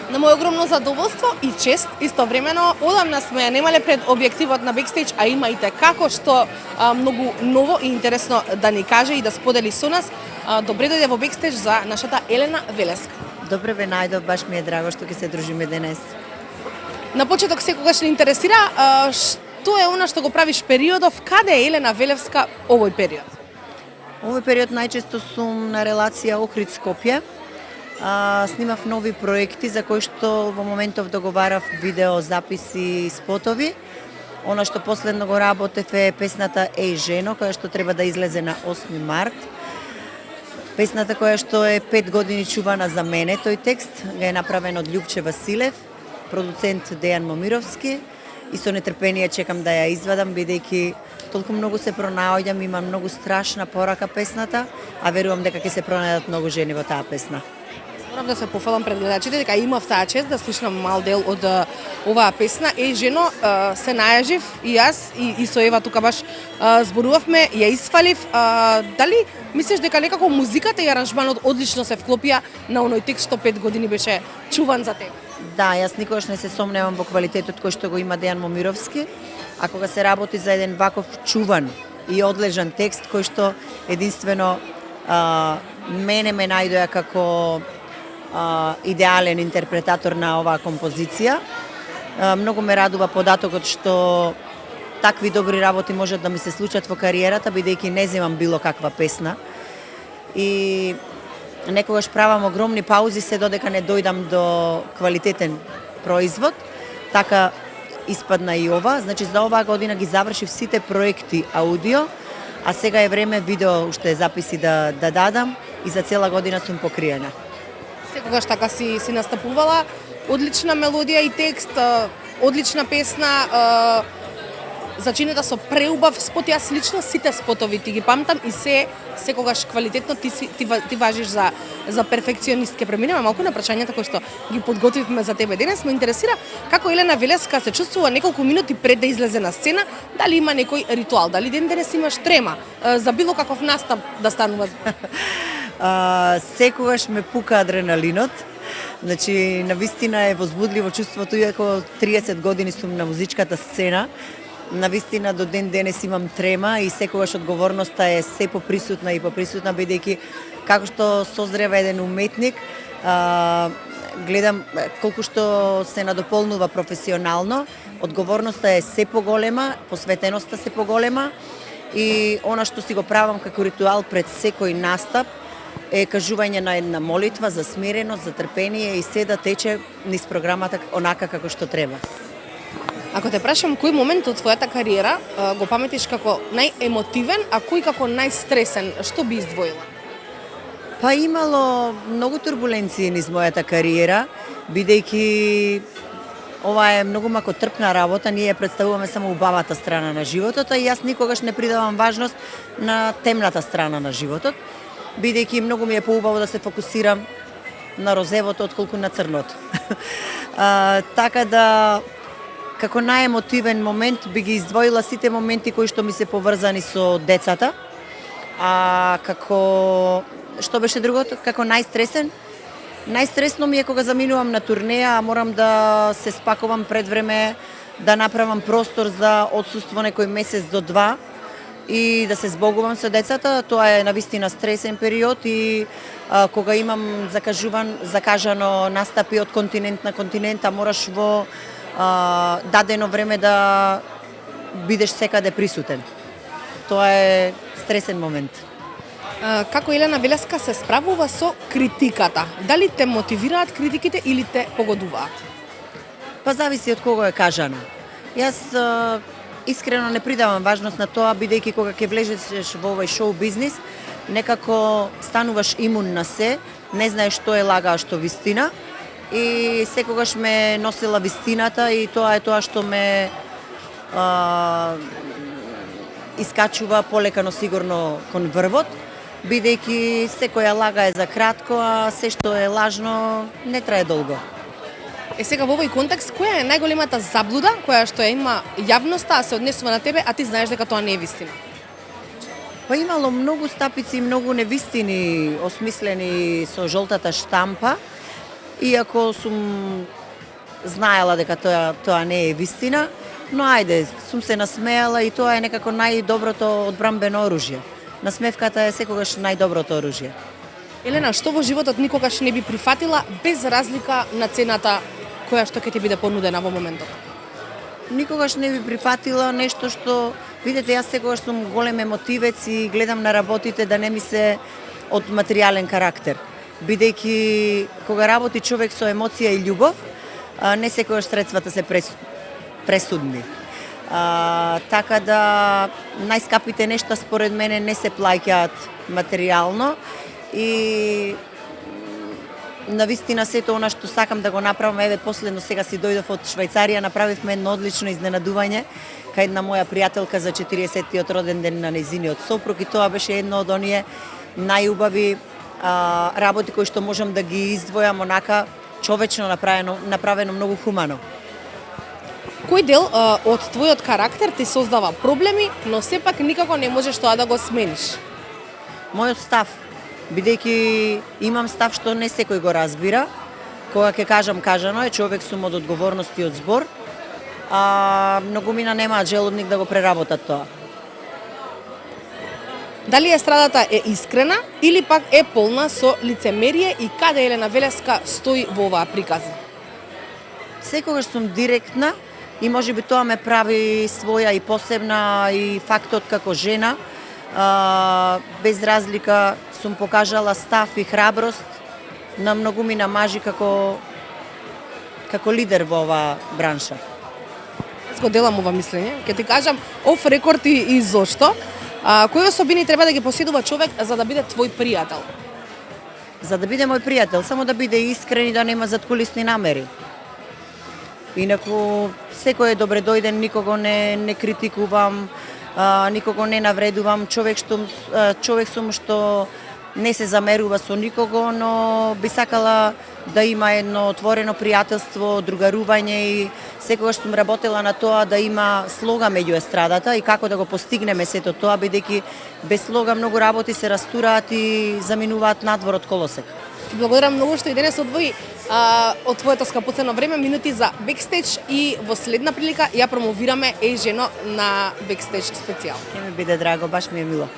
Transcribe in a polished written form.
На моје огромно задоволство и чест, истовремено, одамна сме ја немале пред објективот на Бекстејдж, а имајте како што многу ново и интересно да ни каже и да сподели со нас. Добре дојде во Бекстејдж за нашата Елена Велеска. Добре ве најдов, баш ми е драго што ќе се дружиме денес. На почеток секогаш не интересира што е она што го правиш периодов, каде е Елена Велевска овој период? Овој период најчесто сум на релација Охрид-Скопје. Снимав нови проекти за кои што во моментов договарав видео записи и спотови. Она што последно го работев е песната Еј жено, која што треба да излезе на 8 март. Песната која што е 5 години чувана за мене, тој текст га е направен од Љупче Василев, продуцент Дејан Момировски, и со нетрпение чекам да ја извадам, бидејќи толку многу се пронаоѓам, има многу страшна порака песната, а верувам дека ќе се пронајдат многу жени во таа песна. Морам да се пофалам пред гледачите дека имав таа чест да слушнам мал дел од оваа песна. Еј жено, се најажив и јас и со Ева тука баш зборувавме, ја исфалив. Дали мислиш дека некако музиката и аранжманот одлично се вклопија на оној текст што 5 години беше чуван за тебе? Да, јас никогаш не се сомневам во квалитетот кој што го има Дејан Момировски, а кога се работи за еден ваков чуван и одлежан текст кој што единствено мене ме најдоа како идеален интерпретатор на оваа композиција. Многу ме радува податокот што такви добри работи можат да ми се случат во кариерата, бидејќи не земам било каква песна. И некогаш правам огромни паузи се додека не дојдам до квалитетен производ. Така испадна и ова. Значи за оваа година ги завршив сите проекти аудио, а сега е време видео уште записи да дадам и за цела година сум покриена. Секогаш така си настапувала, одлична мелодија и текст, одлична песна, зачинета со преубав спот. Јас лично сите спотови ти ги памтам и секогаш квалитетно ти важиш за перфекционист. Ке преминеме малку на прашањата кои што ги подготвивме за тебе денес. Ме интересира како Елена Велеска се чувствува неколку минути пред да излезе на сцена, дали има некој ритуал, дали денес имаш трема за било каков настап да станува? Секогаш ме пука адреналинот. Значи, навистина е возбудливо чувството, иако 30 години сум на музичката сцена. Навистина до ден денес имам трема и секогаш одговорноста е се поприсутна и поприсутна, бидејќи како што созрева еден уметник, гледам колку што се надополнува професионално, одговорноста е се поголема, посветеноста се поголема и она што си го правам како ритуал пред секој настап е кажување на една молитва за смиреност, за трпение и се да тече низ програмата онака како што треба. Ако те прашам кој момент од твојата кариера го паметиш како најемотивен, а кој како најстресен, што би издвоила? Па имало многу турбуленции низ мојата кариера, бидејќи ова е многу макотрпна работа, ние ја представуваме само убавата страна на животот, а јас никогаш не придавам важност на темната страна на животот, бидејќи многу ми е поубаво да се фокусирам на розевото отколку на црното. Така да, како најемотивен момент би ги издвоила сите моменти кои што ми се поврзани со децата, а како што беше другото, како најстресен? Најстресно ми е кога заминувам на турнеја, а морам да се спакувам пред време, да направам простор за отсуство некој месец до 2 и да се збогувам со децата. Тоа е навистина стресен период и кога имам закажано настапи од континент на континент, а мораш во дадено време да бидеш секаде присутен. Тоа е стресен момент. Како Елена Велеска се справува со критиката? Дали те мотивираат критиките или те погодуваат? Па зависи од кого е кажано. Јас искрено не придавам важност на тоа, бидејќи кога ќе влезеш во овој шоу бизнис, некако стануваш имун на се, не знаеш што е лага, а што вистина. И секогаш ме носила вистината и тоа е тоа што ме искачува полека но сигурно кон врвот, бидејќи секоја лага е за кратко, а се што е лажно не трае долго. Сега во овој контекст, која е најголемата заблуда која што ја има јавноста, а се однесува на тебе, а ти знаеш дека тоа не е вистина? Па имало многу стапици и многу невистини осмислени со жолтата штампа иако сум знаела дека тоа не е вистина, но ајде, сум се насмеала и тоа е некако најдоброто одбрамбено оружје. Насмевката е секогаш најдоброто оружје. Елена, што во животот никогаш не би прифатила без разлика на цената која што ќе ти биде понудена во моментот? Никогаш не би прифатила нешто што, видите, јас секогаш сум голем емотивец и гледам на работите да не ми се од материјален карактер. Бидејќи кога работи човек со емоција и љубов, не секогаш средствата се пресудни. Така да најскапите нешта според мене не се плаќаат материјално и навистина сето она што сакам да го направам, еве последно сега си дојдов од Швајцарија, направивме едно одлично изненадување кај една моја пријателка за 40-тиот роден ден на нејзиниот сопруг и тоа беше едно од оние најубави работи кои што можам да ги издвојам онака човечно направено многу хумано. Кој дел од твојот карактер ти создава проблеми, но сепак никако не можеш тоа да го смениш? Мојот став, бидејќи имам став што не секој го разбира, кога ќе кажам кажано е, човек сум од одговорност и од збор, многумина немаат желудник да го преработат тоа. Дали естрадата е искрена или пак е полна со лицемерие и каде Елена Велеска стои во оваа приказна? Секогаш сум директна и можеби тоа ме прави своја и посебна и фактот како жена. Без разлика сум покажала став и храброст на многумина мажи како лидер во оваа бранша. Јас го делам ова мислење. Ќе ти кажам оф рекорд и зошто. Кои особини треба да ги поседува човек за да биде твој пријател? За да биде мој пријател, само да биде искрен и да нема заткулисни намери. Инаку секој е добре дојден, никого не критикувам, никого не навредувам, човек сум што не се замерува со никого, но би сакала да има едно отворено пријателство, другарување и секогаш сум работела на тоа да има слога меѓу естрадата и како да го постигнеме сето тоа, бидејќи без слога многу работи се растураат и заминуваат надвор од колосек. Благодарам многу што и денес одвои од твоето скапоцено време, минути за бекстејдж и во следна прилика ја промовираме Ей жено на бекстејдж специјал. Ќе ми биде драго, баш ми е мило.